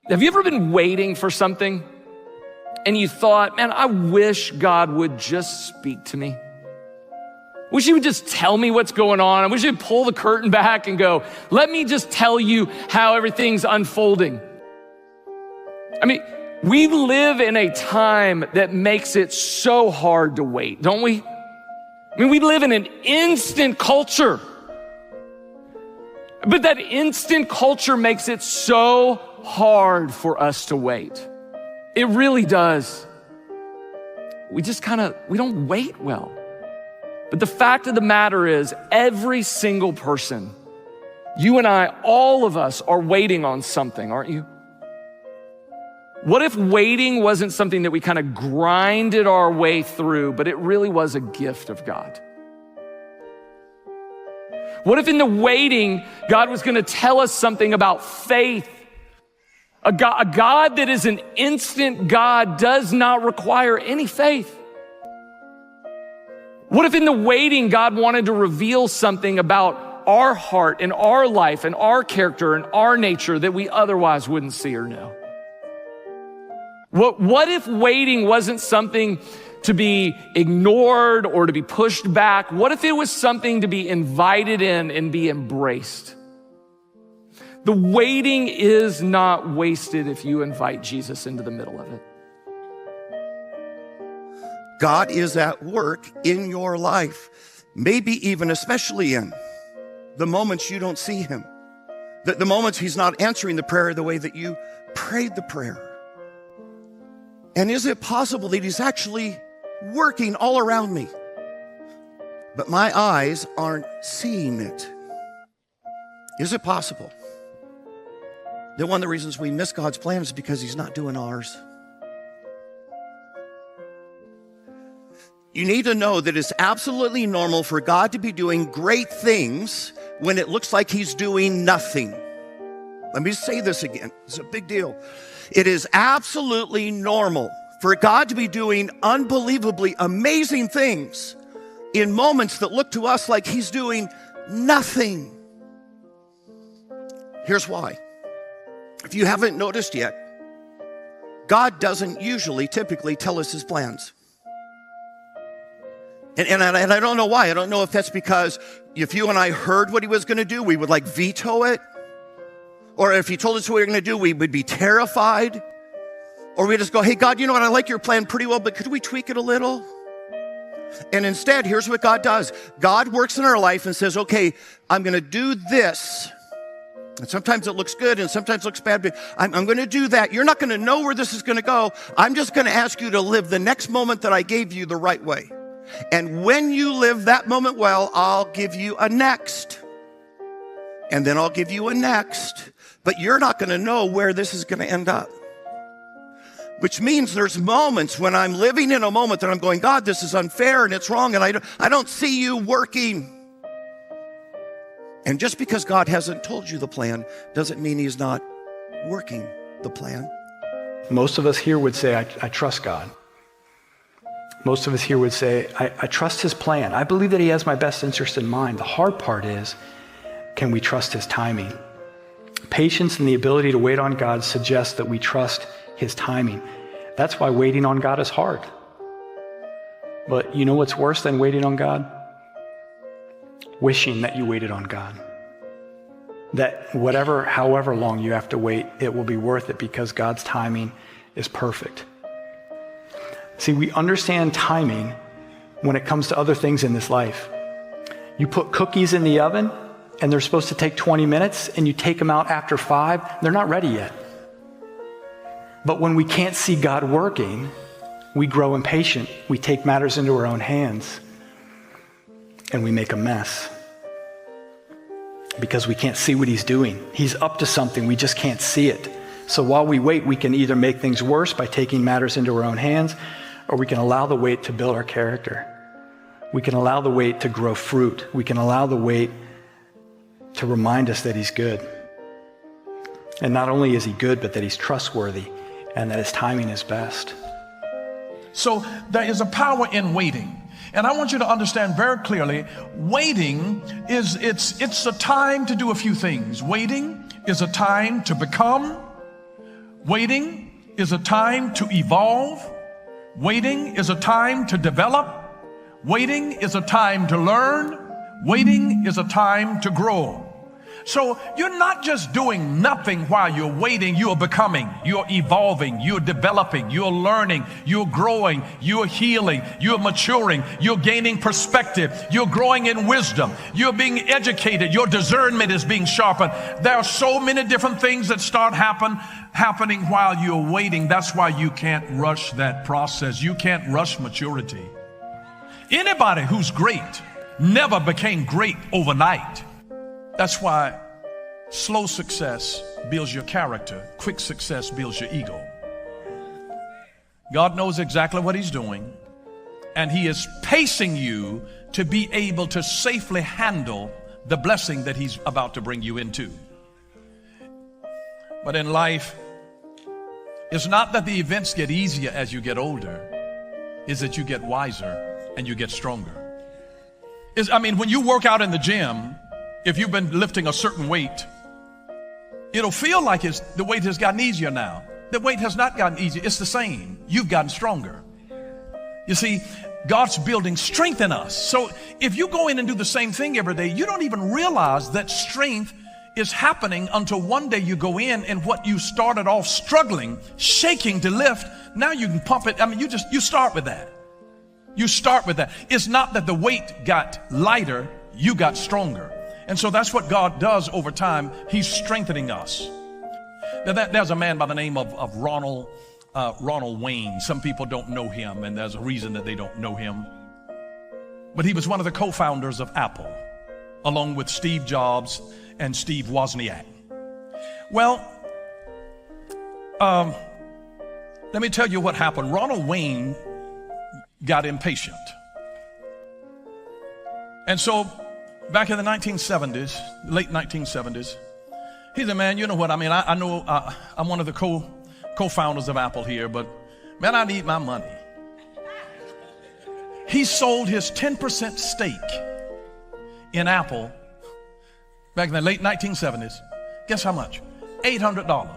Have you ever been waiting for something and you thought, man, I wish God would just speak to me? I wish he would just tell me what's going on. I wish he'd pull the curtain back and go, let me just tell you how everything's unfolding. I mean, we live in a time that makes it so hard to wait, don't we? I mean, we live in an instant culture. But that instant culture makes it so hard for us to wait. It really does. We don't wait well. But the fact of the matter is, every single person, you and I, all of us are waiting on something, aren't you? What if waiting wasn't something that we kind of grinded our way through, but it really was a gift of God? What if in the waiting, God was gonna tell us something about faith? A God that is an instant God does not require any faith. What if in the waiting, God wanted to reveal something about our heart and our life and our character and our nature that we otherwise wouldn't see or know? What if waiting wasn't something to be ignored or to be pushed back? What if it was something to be invited in and be embraced? The waiting is not wasted if you invite Jesus into the middle of it. God is at work in your life, maybe even especially in the moments you don't see him, the moments he's not answering the prayer the way that you prayed the prayer. And is it possible that he's actually working all around me, but my eyes aren't seeing it? Is it possible that one of the reasons we miss God's plan is because he's not doing ours? You need to know that it's absolutely normal for God to be doing great things when it looks like he's doing nothing. Let me say this again. It's a big deal. It is absolutely normal for God to be doing unbelievably amazing things in moments that look to us like he's doing nothing. Here's why. If you haven't noticed yet, God doesn't typically tell us his plans. And I don't know why. I don't know if that's because if you and I heard what he was going to do, we would veto it. Or if he told us what we were going to do, we would be terrified. Or we just go, hey, God, you know what? I like your plan pretty well, but could we tweak it a little? And instead, here's what God does. God works in our life and says, okay, I'm going to do this. And sometimes it looks good and sometimes it looks bad, but I'm going to do that. You're not going to know where this is going to go. I'm just going to ask you to live the next moment that I gave you the right way. And when you live that moment well, I'll give you a next. And then I'll give you a next. But you're not going to know where this is going to end up. Which means there's moments when I'm living in a moment that I'm going, God, this is unfair and it's wrong and I don't see you working. And just because God hasn't told you the plan doesn't mean he's not working the plan. Most of us here would say, I trust God. Most of us here would say, I trust his plan. I believe that he has my best interest in mind. The hard part is, can we trust his timing? Patience and the ability to wait on God suggests that we trust his timing. That's why waiting on God is hard. But you know what's worse than waiting on God? Wishing that you waited on God. That however long you have to wait, it will be worth it because God's timing is perfect. See, we understand timing when it comes to other things in this life. You put cookies in the oven and they're supposed to take 20 minutes and you take them out after 5, they're not ready yet. But when we can't see God working, we grow impatient. We take matters into our own hands and we make a mess because we can't see what he's doing. He's up to something, we just can't see it. So while we wait, we can either make things worse by taking matters into our own hands, or we can allow the wait to build our character. We can allow the wait to grow fruit. We can allow the wait to remind us that he's good. And not only is he good, but that he's trustworthy and that his timing is best. So there is a power in waiting. And I want you to understand very clearly, waiting it's a time to do a few things. Waiting is a time to become. Waiting is a time to evolve. Waiting is a time to develop. Waiting is a time to learn. Waiting is a time to grow. So you're not just doing nothing while you're waiting. You are becoming, you're evolving, you're developing, you're learning, you're growing, you're healing, you're maturing, you're gaining perspective, you're growing in wisdom, you're being educated, your discernment is being sharpened. There are so many different things that start happening while you're waiting. That's why you can't rush that process. You can't rush maturity. Anybody who's great never became great overnight. That's why slow success builds your character. Quick success builds your ego. God knows exactly what he's doing, and he is pacing you to be able to safely handle the blessing that he's about to bring you into. But in life, it's not that the events get easier as you get older. It's that you get wiser and you get stronger. When you work out in the gym, if you've been lifting a certain weight, it'll feel like the weight has gotten easier now. The weight has not gotten easier. It's the same. You've gotten stronger. You see, God's building strength in us. So if you go in and do the same thing every day, you don't even realize that strength is happening until one day you go in and what you started off struggling, shaking to lift, now you can pump it. You start with that. You start with that. It's not that the weight got lighter, you got stronger. And so that's what God does over time. He's strengthening us. Now there's a man by the name of Ronald Wayne. Some people don't know him, and there's a reason that they don't know him. But he was one of the co-founders of Apple, along with Steve Jobs and Steve Wozniak. Well, let me tell you what happened. Ronald Wayne got impatient. And so back in the 1970s, late 1970s, he said, man, you know what? I know I'm one of the co-founders of Apple here, but man, I need my money. He sold his 10% stake in Apple back in the late 1970s. Guess how much? $800.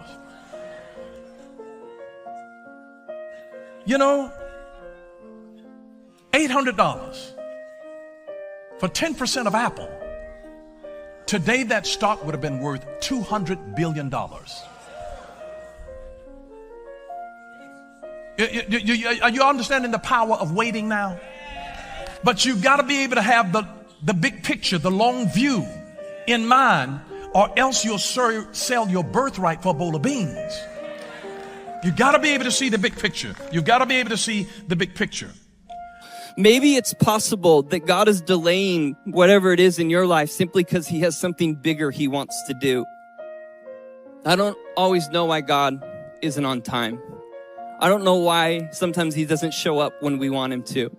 You know, $800 for 10% of Apple. Today, that stock would have been worth $200 billion. Are you understanding the power of waiting now? But you've got to be able to have the big picture, the long view in mind, or else you'll sell your birthright for a bowl of beans. You've got to be able to see the big picture. You've got to be able to see the big picture. Maybe it's possible that God is delaying whatever it is in your life simply because he has something bigger he wants to do. I don't always know why God isn't on time. I don't know why sometimes he doesn't show up when we want him to.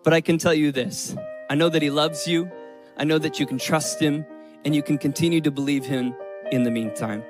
But I can tell you this. I know that he loves you. I know that you can trust him and you can continue to believe him in the meantime.